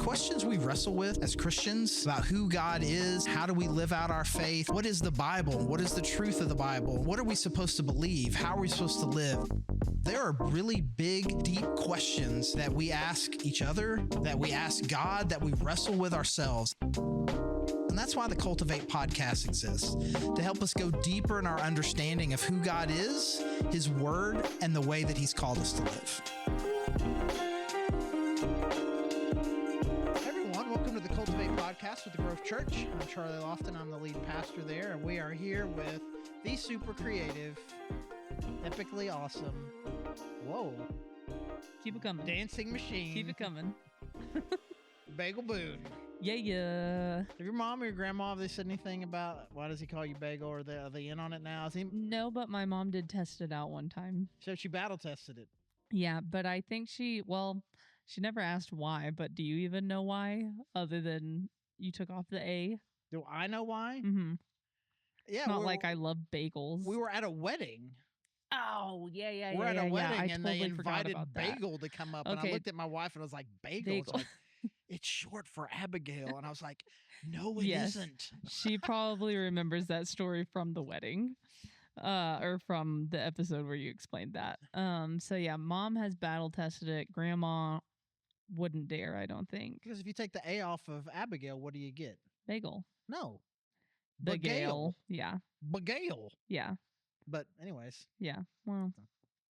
questions we wrestle with as Christians about who God is, how do we live out our faith, what is the Bible, what is the truth of the Bible, what are we supposed to believe, how are we supposed to live. There are really big, deep questions that we ask each other, that we ask God, that we wrestle with ourselves. And that's why the Cultivate podcast exists, to help us go deeper in our understanding of who God is, His Word, and the way that He's called us to live. Hey everyone, welcome to the Cultivate podcast with the Grove Church. I'm Charlie Lofton, I'm the lead pastor there, and we are here with the super creative, epically awesome, keep it coming, dancing machine. Keep it coming. Bagel Boone. Yeah. Have your mom or your grandma, have they said anything about why does he call you Bagel, or are they in on it now? No, but my mom did test it out one time. So she battle tested it. Yeah, but I think she never asked why, but do you even know why, other than you took off the A? Do I know why? Mm-hmm. Yeah. It's not like I love bagels. We were at a wedding. Oh, yeah. We're at a wedding, and totally they invited Bagel that. to come up. And I looked at my wife and I was like, Bagel. It's like, it's short for Abigail. And I was like, no, it isn't. She probably remembers that story from the wedding, or from the episode where you explained that. So yeah, mom has battle tested it. Grandma wouldn't dare, I don't think. Because if you take the A off of Abigail, what do you get? Bagel. No. Bagale. Yeah. Bagale. Yeah. But anyways. Yeah. Well,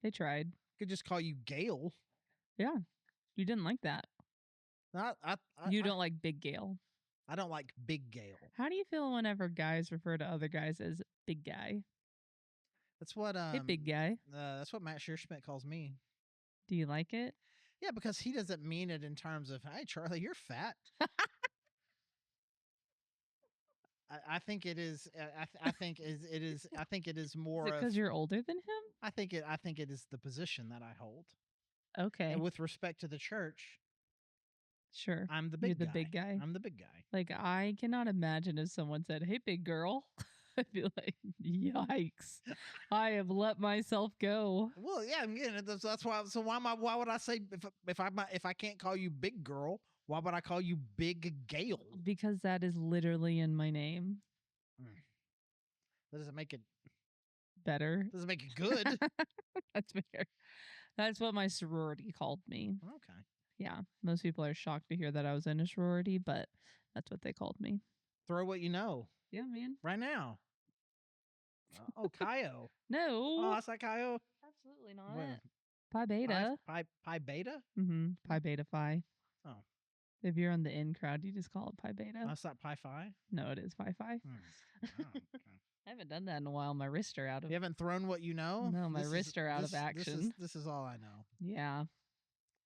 they tried. Could just call you Gail. Yeah. You didn't like that. You don't like Big Gale. I don't like Big Gale. How do you feel whenever guys refer to other guys as big guy? That's what hey, big guy. That's what Matt Shearschmidt calls me. Do you like it? Yeah, because he doesn't mean it in terms of, hey Charlie, you're fat. I think it is. I think it is. I think it is more because you're older than him. I think it is the position that I hold. Okay. And with respect to the church, sure, I'm the big guy. You're the big guy. I'm the big guy. Like, I cannot imagine if someone said, "Hey, big girl," I'd be like, "Yikes! I have let myself go." Well, yeah, I'm getting it. That's why. So why would I say if I can't call you big girl? Why would I call you Big Gale? Because that is literally in my name. That doesn't make it better. Doesn't make it good. That's fair. That's what my sorority called me. Okay. Yeah. Most people are shocked to hear that I was in a sorority, but that's what they called me. Throw what you know. Yeah, man. Right now. Oh, Kaio. No. Oh, that's like Kaio? Absolutely not. Well, Pi Beta. Pi Beta? Mm-hmm. Pi Beta Phi. Oh. If you're in the in crowd, you just call it Pi Beta. That's not Pi Phi? No, it is Pi Phi. Oh, okay. I haven't done that in a while. My wrists are out of... You haven't thrown what you know? No, my wrists are out of action. This is all I know. Yeah.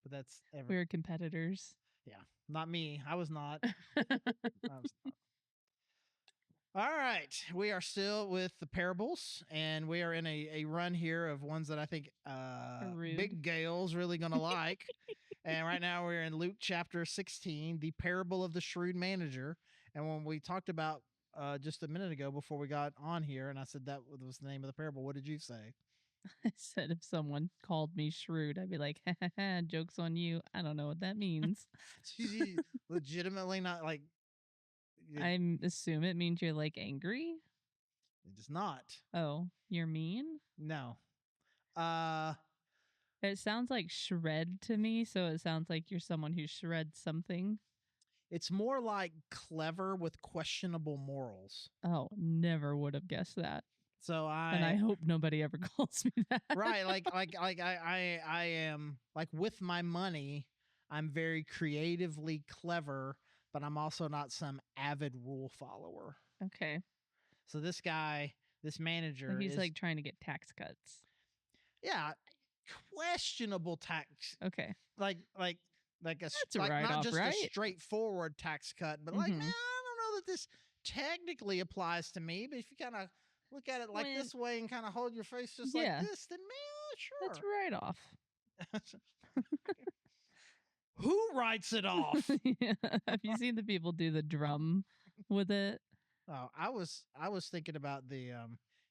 But that's... We're competitors. Yeah. Not me. I was not. All right. We are still with the parables, and we are in a run here of ones that I think Big Gale's really going to like. And right now we're in Luke chapter 16, the parable of the Shrewd Manager. And when we talked about just a minute ago before we got on here, and I said that was the name of the parable, what did you say? I said if someone called me shrewd, I'd be like, ha, ha, ha, joke's on you. I don't know what that means. Legitimately not like... I assume it means you're like angry. It does not. Oh, you're mean? No. It sounds like shred to me, so it sounds like you're someone who shreds something. It's more like clever with questionable morals. Oh, never would have guessed that. So and I hope nobody ever calls me that. Right, like I am like with my money, I'm very creatively clever, but I'm also not some avid rule follower. Okay. So this guy, this manager, he's like trying to get tax cuts. Yeah, questionable tax. Okay. Like a that's like right not off, just right? a straightforward tax cut, but like, man, I don't know that this technically applies to me. But if you kind of look at it like this way and kind of hold your face just like this, then man, sure. That's right off. Who writes it off? Yeah. Have you seen the people do the drum with it? Oh, I was thinking about the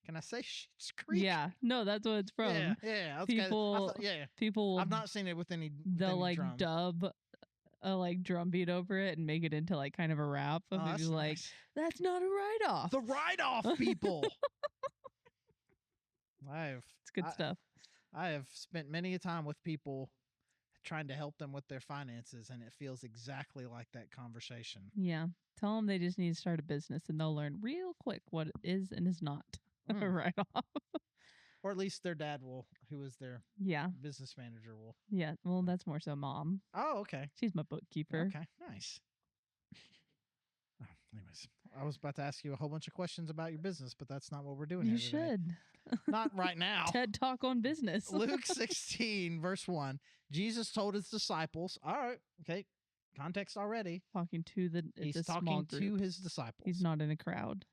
can I say Schitt's Creek? Yeah, no, that's what it's from. Yeah. People. People. I've not seen it with any. They'll any like drum. dub a like drum beat over it and make it into like kind of a rap of Oh, maybe that's like, nice. that's not a write-off. The write-off people. It's good stuff. I have spent many a time with people trying to help them with their finances, and it feels exactly like that conversation. Yeah. Tell them they just need to start a business and they'll learn real quick what it is and is not a write-off. Or at least their dad will, who is their Yeah. business manager, will. Yeah. Well, that's more so mom. Oh, okay. She's my bookkeeper. Okay, nice. Anyways, I was about to ask you a whole bunch of questions about your business, but that's not what we're doing You here today. should. Not right now. TED Talk on business. Luke 16, verse 1. Jesus told his disciples, all right, okay, context already. Talking to He's a small talking group. to his disciples. He's not in a crowd.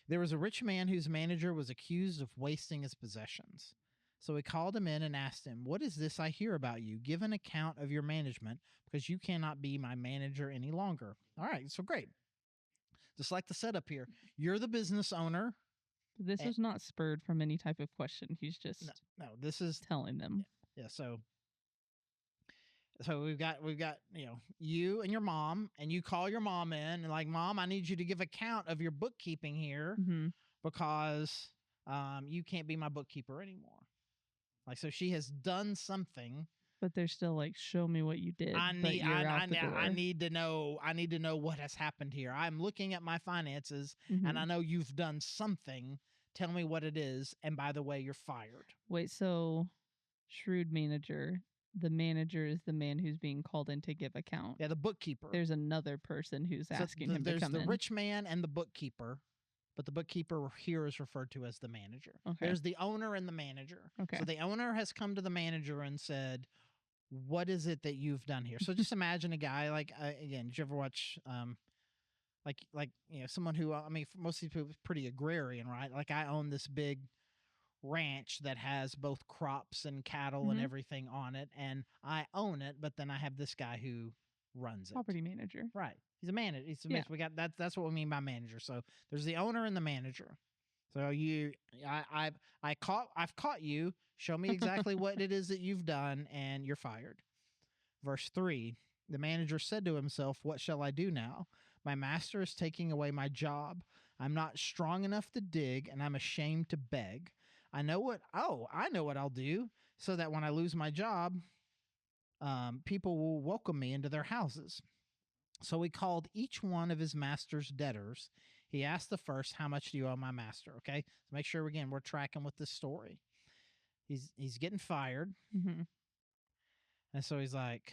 There was a rich man whose manager was accused of wasting his possessions. So he called him in and asked him, what is this I hear about you? Give an account of your management, because you cannot be my manager any longer. All right, so great. Just like the setup here. You're the business owner. This was not spurred from any type of question. He's just no, this is telling them. Yeah, so we've got you and your mom, and you call your mom in and like, Mom, I need you to give account of your bookkeeping here because you can't be my bookkeeper anymore. Like, so she has done something, but they're still like, show me what you did. I need to know what has happened here. I'm looking at my finances and I know you've done something. Tell me what it is. And by the way, you're fired. Wait, so Shrewd Manager, the manager is the man who's being called in to give account. Yeah, the bookkeeper. There's another person who's asking him to come in. There's the rich man and the bookkeeper, but the bookkeeper here is referred to as the manager. Okay. There's the owner and the manager. Okay. So the owner has come to the manager and said, what is it that you've done here? So just imagine a guy like, again, did you ever watch, someone who, for most of these people, pretty agrarian, right? Like, I own this big ranch that has both crops and cattle and everything on it, and I own it, but then I have this guy who runs it. Property manager. Right. He's a manager. We got that's what we mean by manager. So there's the owner and the manager. So I've caught you. Show me exactly what it is that you've done, and you're fired. Verse 3, the manager said to himself, what shall I do now? My master is taking away my job. I'm not strong enough to dig, and I'm ashamed to beg. I know what I'll do so that when I lose my job, people will welcome me into their houses. So he called each one of his master's debtors. He asked the first, how much do you owe my master? Okay. So make sure, again, we're tracking with this story. He's getting fired. And so he's like,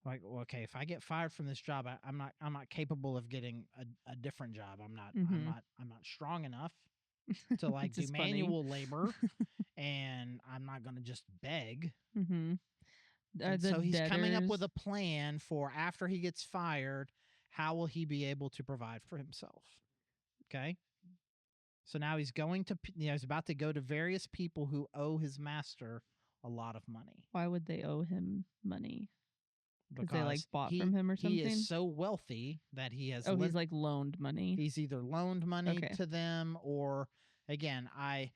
well, okay, if I get fired from this job, I'm not capable of getting a different job. I'm not strong enough to like do manual labor, and I'm not going to just beg. So he's coming up with a plan for after he gets fired, how will he be able to provide for himself? Okay. So now he's about to go to various people who owe his master a lot of money. Why would they owe him money? Because they like bought from him or something? He is so wealthy that he has... he's like loaned money. He's either loaned money to them, or again, I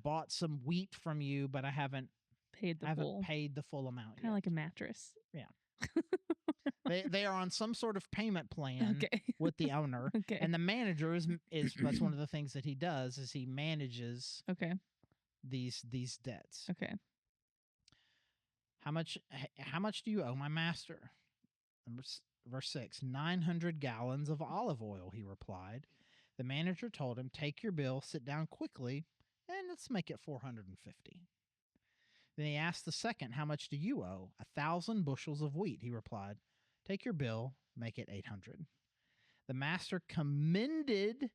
bought some wheat from you, but I haven't paid the full amount. Kind of like a mattress. Yeah. They are on some sort of payment plan with the owner. And the manager is that's one of the things that he does, is he manages these debts. Okay. How much do you owe my master? Verse 6, 900 gallons of olive oil, he replied. The manager told him, take your bill, sit down quickly, and let's make it 450. Then he asked the second, how much do you owe? 1,000 bushels of wheat, he replied. Take your bill, make it 800. The master commended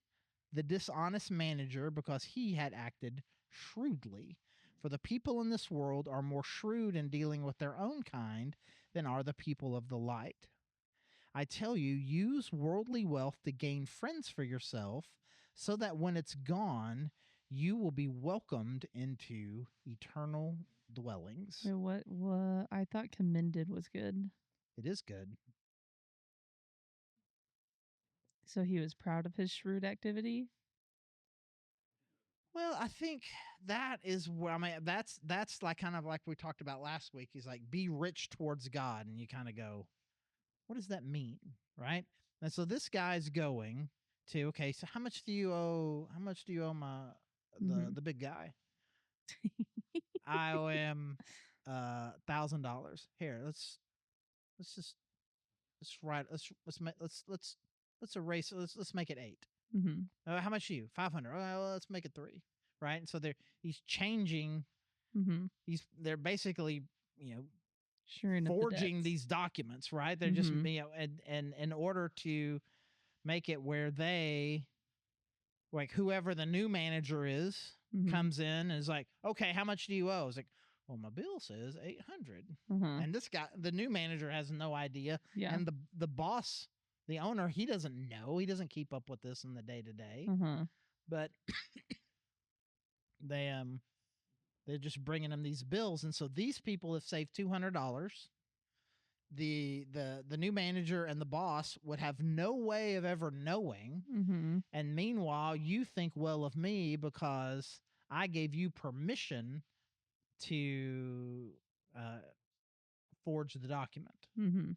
the dishonest manager because he had acted shrewdly. For the people in this world are more shrewd in dealing with their own kind than are the people of the light. I tell you, use worldly wealth to gain friends for yourself, so that when it's gone, you will be welcomed into eternal dwellings. Wait, what? I thought commended was good. It is good. So he was proud of his shrewd activity? Well, I think that is where I mean that's like kind of like we talked about last week. He's like, be rich towards God, and you kind of go, what does that mean, right? And so this guy's going to, okay, so how much do you owe? How much do you owe my Mhm. the big guy? I owe him $1,000. Here, let's just let's write let's erase let's make it 8. Mhm. How much are you? 500. Well, let's make it 3. Right? And so he's changing. Mhm. They're basically, you know, Sharing of the forging debts. these documents, right? They're just, Mhm. and in order to make it where they, like, whoever the new manager is, Mhm. comes in and is like, okay, how much do you owe? It's like, well, my bill says 800. Uh-huh. And this guy, the new manager, has no idea. Yeah. And the boss, the owner, he doesn't know. He doesn't keep up with this in the day to day. Uh-huh. But they they're just bringing them these bills, and so these people have saved $200. The new manager and the boss would have no way of ever knowing. Mhm. And meanwhile, you think well of me because I gave you permission to uh, forge the document. Mhm.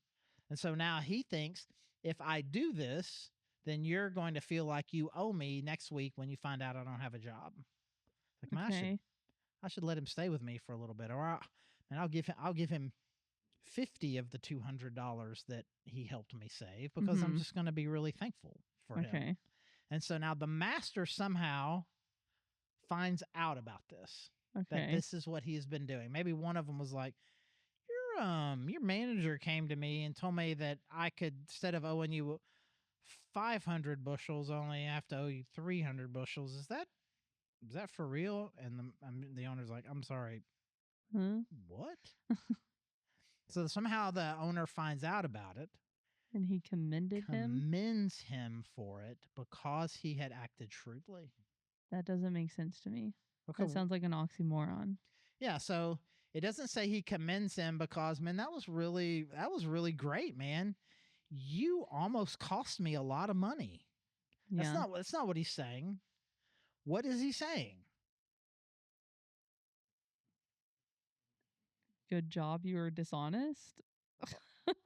And so now he thinks, if I do this, then you're going to feel like you owe me next week when you find out I don't have a job. Like, man, Okay. I should let him stay with me for a little bit, or I'll give him 50 of the $200 that he helped me save, because I'm Mhm. just going to be really thankful for him. Okay. And so now the master somehow finds out about this, that Okay. this is what he has been doing. Maybe one of them was like, your manager came to me and told me that I could, instead of owing you 500 bushels, only have to owe you 300 bushels. Is that for real? And the owner's like, I'm sorry, Huh? what? So somehow the owner finds out about it, And he commended him? commends him for it because he had acted shrewdly. That doesn't make sense to me. Okay, That sounds like an oxymoron. yeah. So it doesn't say he commends him because, man, that was really great, man. You almost cost me a lot of money. Yeah. That's not what he's saying. What is he saying? Good job, you were dishonest. It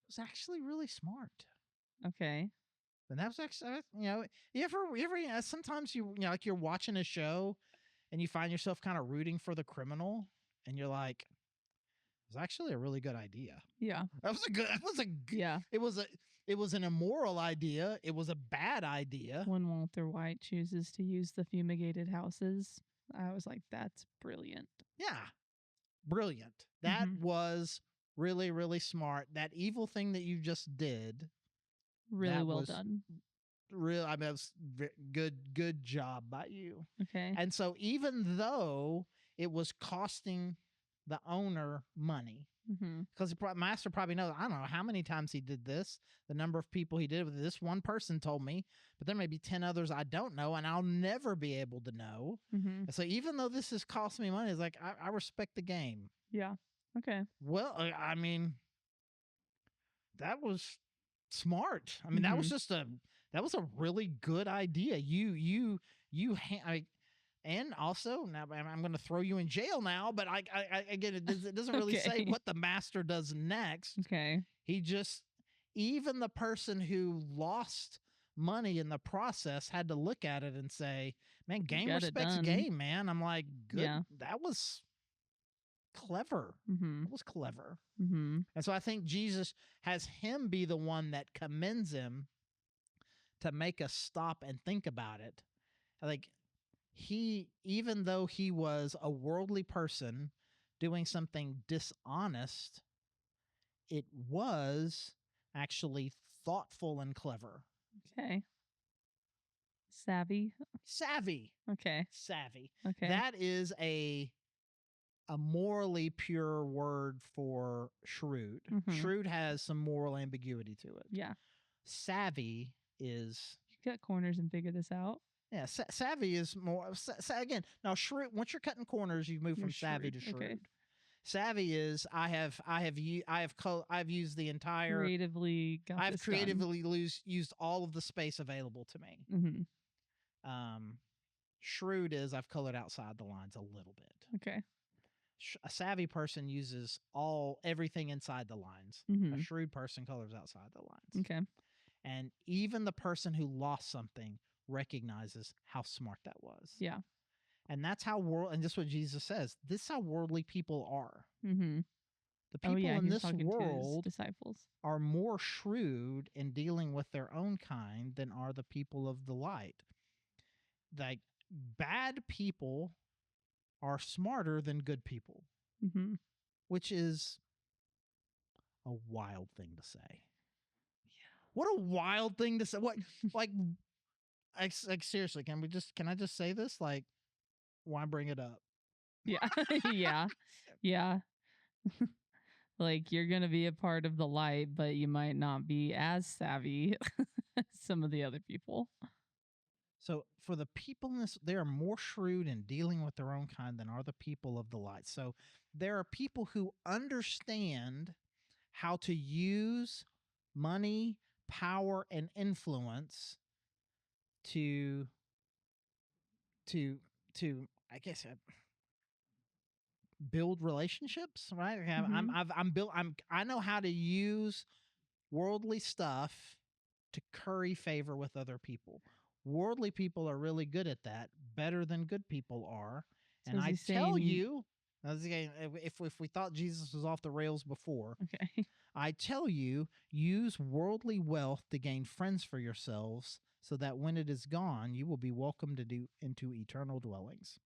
was actually really smart. Okay. And that was actually, you ever, sometimes like you're watching a show and you find yourself kind of rooting for the criminal, and you're like, it was actually a really good idea. Yeah. Yeah. It was an immoral idea. It was a bad idea. When Walter White chooses to use the fumigated houses, I was like, that's brilliant. Yeah. Brilliant. That Mhm. was really, really smart. That evil thing that you just did, Really that well was done. real. I mean, it was good job by you. Okay. And so even though it was costing the owner money, Mm-hmm. because the master probably knows, I don't know how many times he did this, the number of people he did with this. One person told me, but there may be 10 others I don't know, and I'll never be able to know. Mm-hmm. And so even though this is costing me money, it's like, I respect the game. Yeah. Okay. Well, I mean, that was smart. I mean, that was a really good idea. And also, now I'm going to throw you in jail now, but I again, it doesn't really say Okay. what the master does next. Okay. He just, even the person who lost money in the process had to look at it and say, man, game Got it respects done. game, man. I'm like, good. Yeah. That was clever. Mm-hmm. That was clever. Mm-hmm. And so I think Jesus has him be the one that commends him to make us stop and think about it. Like, even though he was a worldly person doing something dishonest, it was actually thoughtful and clever. Okay. Savvy. Savvy. Okay. Savvy. Okay. That is a morally pure word for shrewd. Mhm. Shrewd has some moral ambiguity to it. Yeah. Savvy is, You cut corners and figure this out. yeah, savvy is more, again, now shrewd, once you're cutting corners, you move You're from savvy to shrewd. shrewd. Okay. Savvy is, I've used the entire, Creatively got I've this creatively used all of the space available to me. done. Mm-hmm. Shrewd is I've colored outside the lines a little bit. Okay. A savvy person uses everything inside the lines. A shrewd person colors outside the lines. Okay. And even the person who lost something recognizes how smart that was. Yeah. And that's how and this is what Jesus says. This is how worldly people are. Mm-hmm. The people in this talking world to his disciples are more shrewd in dealing with their own kind than are the people of the light. Like, bad people are smarter than good people, which is a wild thing to say. Yeah. What a wild thing to say. What, like seriously, can I just say this? Like, why bring it up? Yeah. Yeah. Yeah. Like, you're going to be a part of the light, but you might not be as savvy as some of the other people. So for the people in this, they are more shrewd in dealing with their own kind than are the people of the light. So there are people who understand how to use money, power, and influence to I guess build relationships, right? I know how to use worldly stuff to curry favor with other people. Worldly people are really good at that, better than good people are. So and I tell you, if we thought Jesus was off the rails before, okay, I tell you, use worldly wealth to gain friends for yourselves, so that when it is gone, you will be welcomed into eternal dwellings.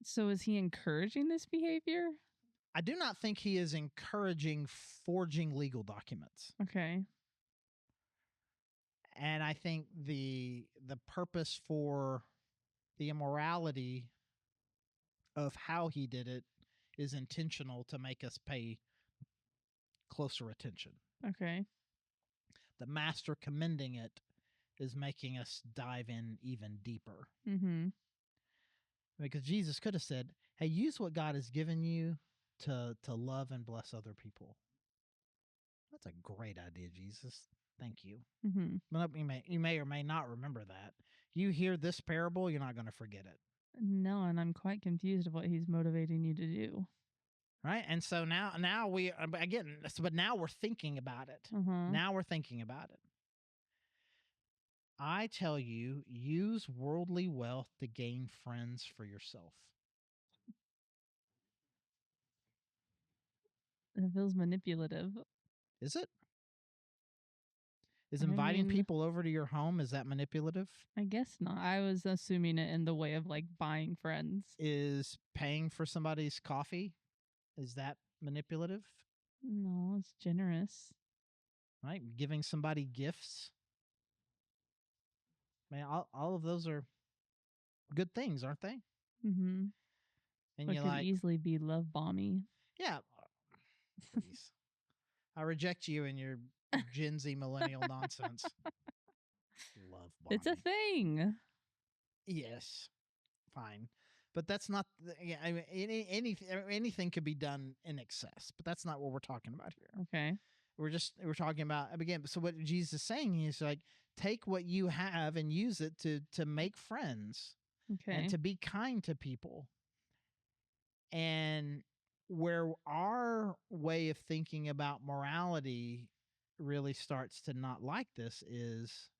So is he encouraging this behavior? I do not think he is encouraging forging legal documents. Okay. And I think the purpose for the immorality of how he did it is intentional to make us pay closer attention. Okay. The master commending it is making us dive in even deeper. Because Jesus could have said, hey, use what God has given you to love and bless other people. That's a great idea, Jesus. Thank you. But you may or may not remember that. You hear this parable, you're not going to forget it. No, and I'm quite confused of what he's motivating you to do. Right? And so now we, again, but now we're thinking about it. Now we're thinking about it. I tell you, use worldly wealth to gain friends for yourself. It feels manipulative. Is it? Is inviting people over to your home, is that manipulative? I guess not. I was assuming it in the way of like buying friends. Is paying for somebody's coffee, is that manipulative? No, it's generous. Right? Giving somebody gifts. Man, all of those are good things, aren't they? And it could easily be love bombing. Yeah. Please. I reject you and your Gen Z millennial nonsense. Love bombing. It's a thing. Yes. Fine. But that's not, I mean, anything could be done in excess, but that's not what we're talking about here. Okay. We're talking about, again, so what Jesus is saying is like, take what you have and use it to make friends. Okay. And to be kind to people. And where our way of thinking about morality really starts to not like this is,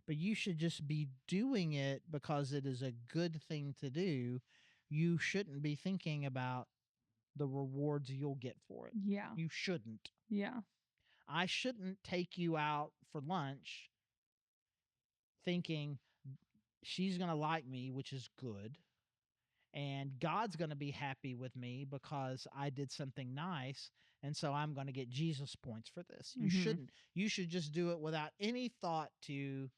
but you should just be doing it because it is a good thing to do. You shouldn't be thinking about the rewards you'll get for it. Yeah. You shouldn't. Yeah. I shouldn't take you out for lunch thinking she's going to like me, which is good. And God's going to be happy with me because I did something nice. And so I'm going to get Jesus points for this. You shouldn't. You should just do it without any thought to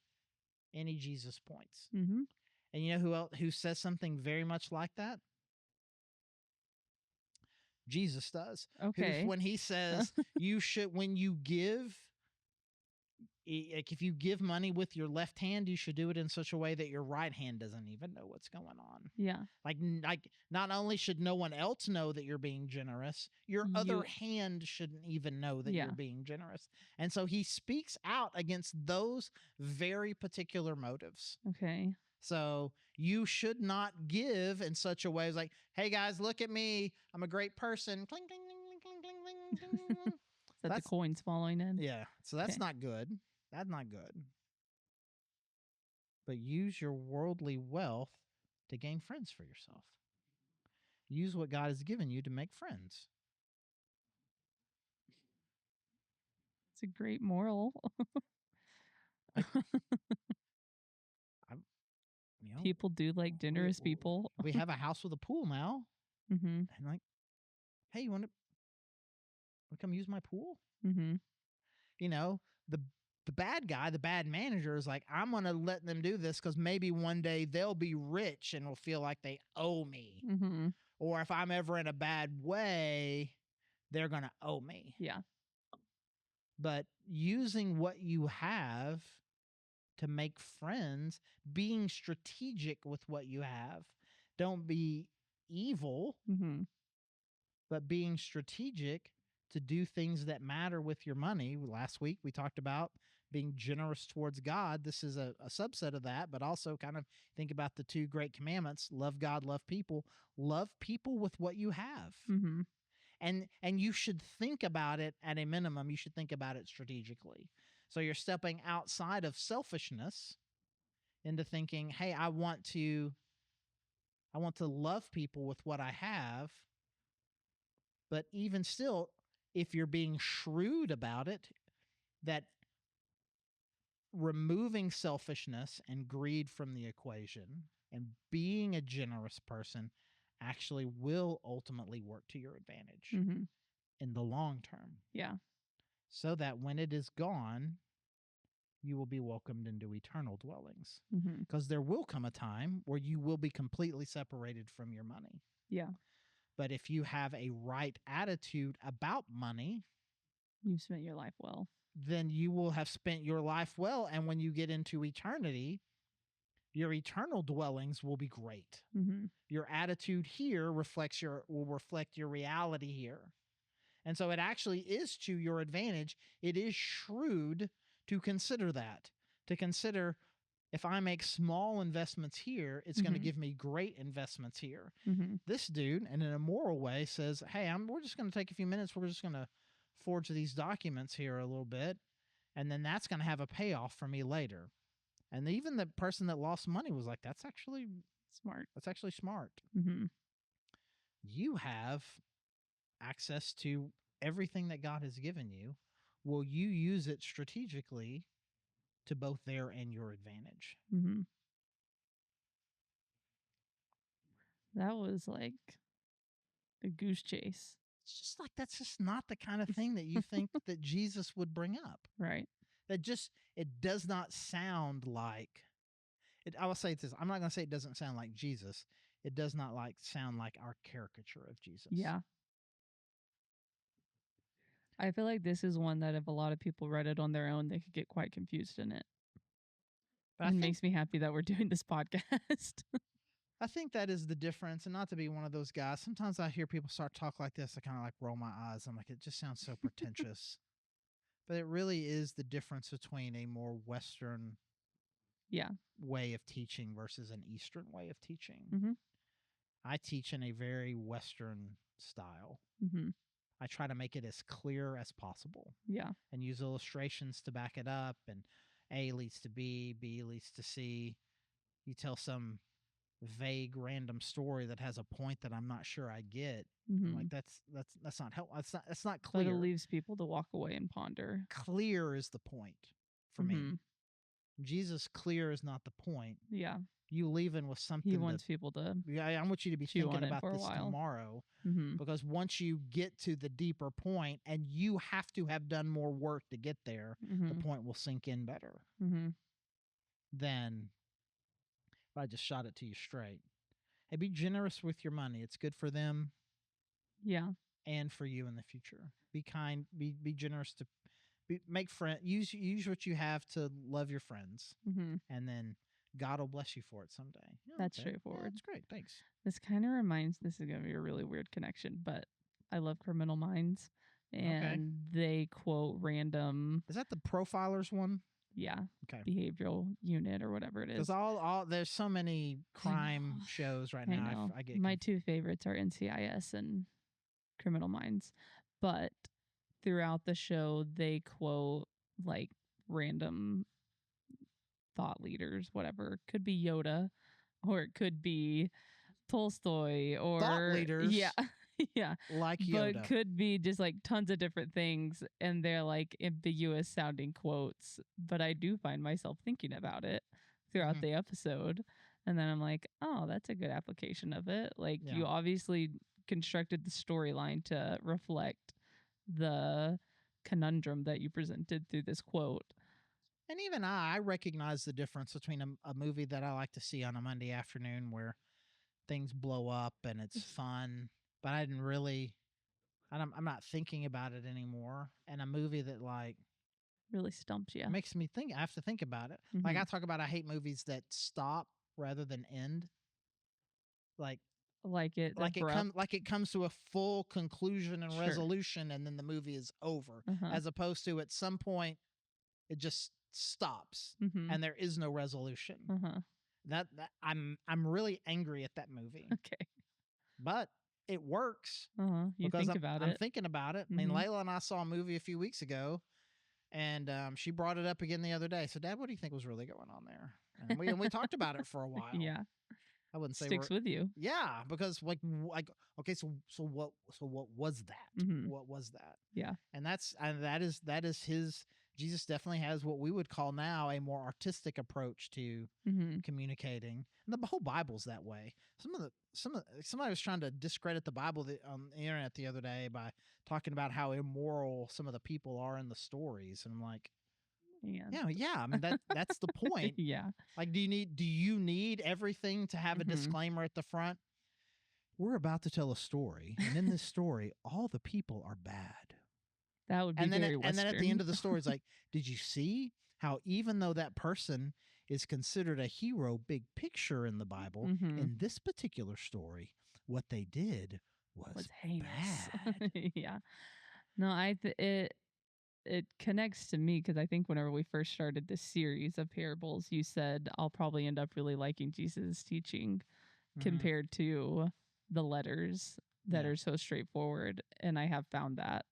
any Jesus points. And you know who says something very much like that? Jesus does. Okay. When he says you should, when you give, like if you give money with your left hand, you should do it in such a way that your right hand doesn't even know what's going on. Yeah. Like not only should no one else know that you're being generous, your other hand shouldn't even know that you're being generous. And so he speaks out against those very particular motives. Okay. So you should not give in such a way as like, hey guys, look at me. I'm a great person. Cling, cling, cling, cling, cling, cling, cling, cling. Is that the coins falling in? Yeah. So that's not good. That's not good. But use your worldly wealth to gain friends for yourself. Use what God has given you to make friends. It's a great moral. People do like generous people. We have a house with a pool now. Mm-hmm. And like, hey, you want to come use my pool? Mm-hmm. You know, the bad guy, the bad manager is like, I'm going to let them do this because maybe one day they'll be rich and will feel like they owe me. Mm-hmm. Or if I'm ever in a bad way, they're going to owe me. Yeah. But using what you have to make friends, being strategic with what you have. Don't be evil, but being strategic to do things that matter with your money. Last week, we talked about being generous towards God. This is a subset of that, but also kind of think about the 2 great commandments: love God, love people with what you have. Mm-hmm. And you should think about it at a minimum. You should think about it strategically. So you're stepping outside of selfishness into thinking, hey, I want to love people with what I have. But even still, if you're being shrewd about it, that removing selfishness and greed from the equation and being a generous person actually will ultimately work to your advantage in the long term. Yeah. So that when it is gone, you will be welcomed into eternal dwellings. Because there will come a time where you will be completely separated from your money. Yeah. But if you have a right attitude about money, you've spent your life well. Then you will have spent your life well. And when you get into eternity, your eternal dwellings will be great. Your attitude here will reflect your reality here. And so it actually is to your advantage. It is shrewd to consider that, to consider if I make small investments here, it's going to give me great investments here. This dude, in an immoral way, says, hey, we're just going to take a few minutes. We're just going to forge these documents here a little bit. And then that's going to have a payoff for me later. And even the person that lost money was like, that's actually smart. That's actually smart. You have access to everything that God has given you. Will you use it strategically to both their and your advantage? That was like a goose chase. It's just like, that's just not the kind of thing that you think that Jesus would bring up. Right. It does not sound like it. I will say this. I'm not going to say it doesn't sound like Jesus. It does not sound like our caricature of Jesus. Yeah. I feel like this is one that if a lot of people read it on their own, they could get quite confused in it. But it makes me happy that we're doing this podcast. I think that is the difference. And not to be one of those guys, sometimes I hear people start talk like this, I kind of like roll my eyes. I'm like, it just sounds so pretentious. But it really is the difference between a more Western way of teaching versus an Eastern way of teaching. I teach in a very Western style. I try to make it as clear as possible. Yeah. And use illustrations to back it up. And A leads to B, B leads to C. You tell some vague random story that has a point that I'm not sure I get. I'm like, that's not helpful. That's not clear. But it leaves people to walk away and ponder. Clear is the point for me. Jesus clear is not the point. Yeah. You leaving with something. He wants people to. Yeah, I want you to be thinking about this tomorrow. Because once you get to the deeper point, and you have to have done more work to get there, the point will sink in better. Than if I just shot it to you straight. Hey, be generous with your money. It's good for them. Yeah. And for you in the future. Be kind. Be generous to make friend. Use what you have to love your friends, and then God will bless you for it someday. Yeah, That's okay. straightforward. Yeah, that's great. Thanks. This kind of reminds. This is gonna be a really weird connection, but I love Criminal Minds, and they quote random. Is that the Profilers one? Yeah. Okay. Behavioral unit or whatever it is. Because all there's so many crime shows right now. I know. I get My two favorites are NCIS and Criminal Minds, but throughout the show they quote like random thought leaders, whatever. Could be Yoda, or it could be Tolstoy, or thought leaders. Yeah. Yeah. Like Yoda. But could be just like tons of different things, and they're like ambiguous sounding quotes. But I do find myself thinking about it throughout the episode. And then I'm like, oh, that's a good application of it. Like you obviously constructed the storyline to reflect the conundrum that you presented through this quote. And even I recognize the difference between a movie that I like to see on a Monday afternoon where things blow up and it's fun, but I'm not thinking about it anymore. And a movie that like really stumps you. Makes me think. I have to think about it. Like I talk about, I hate movies that stop rather than end. Like it comes to a full conclusion and resolution, and then the movie is over. As opposed to at some point, it just stops and there is no resolution. That I'm really angry at that movie. Okay, but it works. You think about it. I'm thinking about it. I mean, Layla and I saw a movie a few weeks ago, and she brought it up again the other day. So, Dad, what do you think was really going on there? And we talked about it for a while. Yeah, I wouldn't say sticks with you. Yeah, because like okay, so what was that? What was that? Yeah, and that is his. Jesus definitely has what we would call now a more artistic approach to communicating, and the whole Bible's that way. Somebody was trying to discredit the Bible on the internet the other day by talking about how immoral some of the people are in the stories, and I'm like, yeah. I mean that's the point. Yeah. Like, do you need everything to have a disclaimer at the front? We're about to tell a story, and in this story, all the people are bad. That would be very Western. And then at the end of the story, it's like, did you see how even though that person is considered a hero, big picture in the Bible, in this particular story, what they did was heinous. Bad. Yeah. No, it connects to me because I think whenever we first started this series of parables, you said I'll probably end up really liking Jesus' teaching compared to the letters that are so straightforward. And I have found that.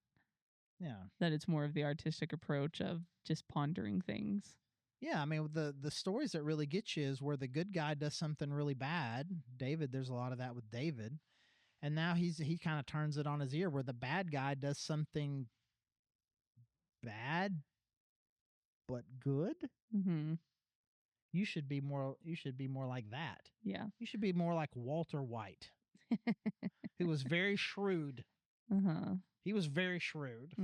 Yeah. That it's more of the artistic approach of just pondering things. Yeah, I mean, the stories that really get you is where the good guy does something really bad. David, there's a lot of that with David. And now he kind of turns it on his ear where the bad guy does something bad but good. You should be more like that. Yeah. You should be more like Walter White, who was very shrewd. He was very shrewd.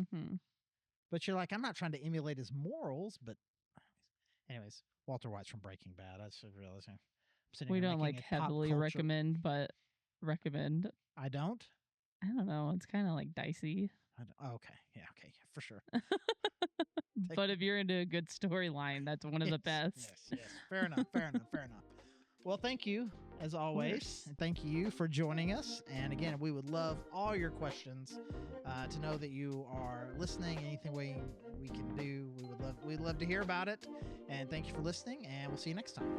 But you're like, I'm not trying to emulate his morals, but anyways, Walter White's from Breaking Bad. I should realize. We don't like heavily recommend, but recommend. I don't? I don't know. It's kind of like dicey. Okay. Yeah, for sure. But if you're into a good storyline, that's one of the best. Yes. Fair enough. Well, thank you, as always. And thank you for joining us. And again, we would love all your questions to know that you are listening. Anything we can do, we'd love to hear about it. And thank you for listening, and we'll see you next time.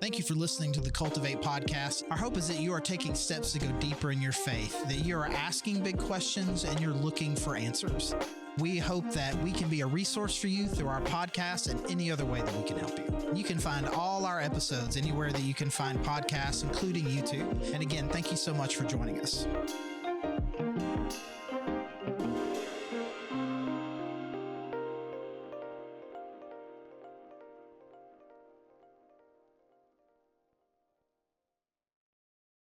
Thank you for listening to the Cultivate podcast. Our hope is that you are taking steps to go deeper in your faith, that you are asking big questions and you're looking for answers. We hope that we can be a resource for you through our podcast and any other way that we can help you. You can find all our episodes anywhere that you can find podcasts, including YouTube. And again, thank you so much for joining us.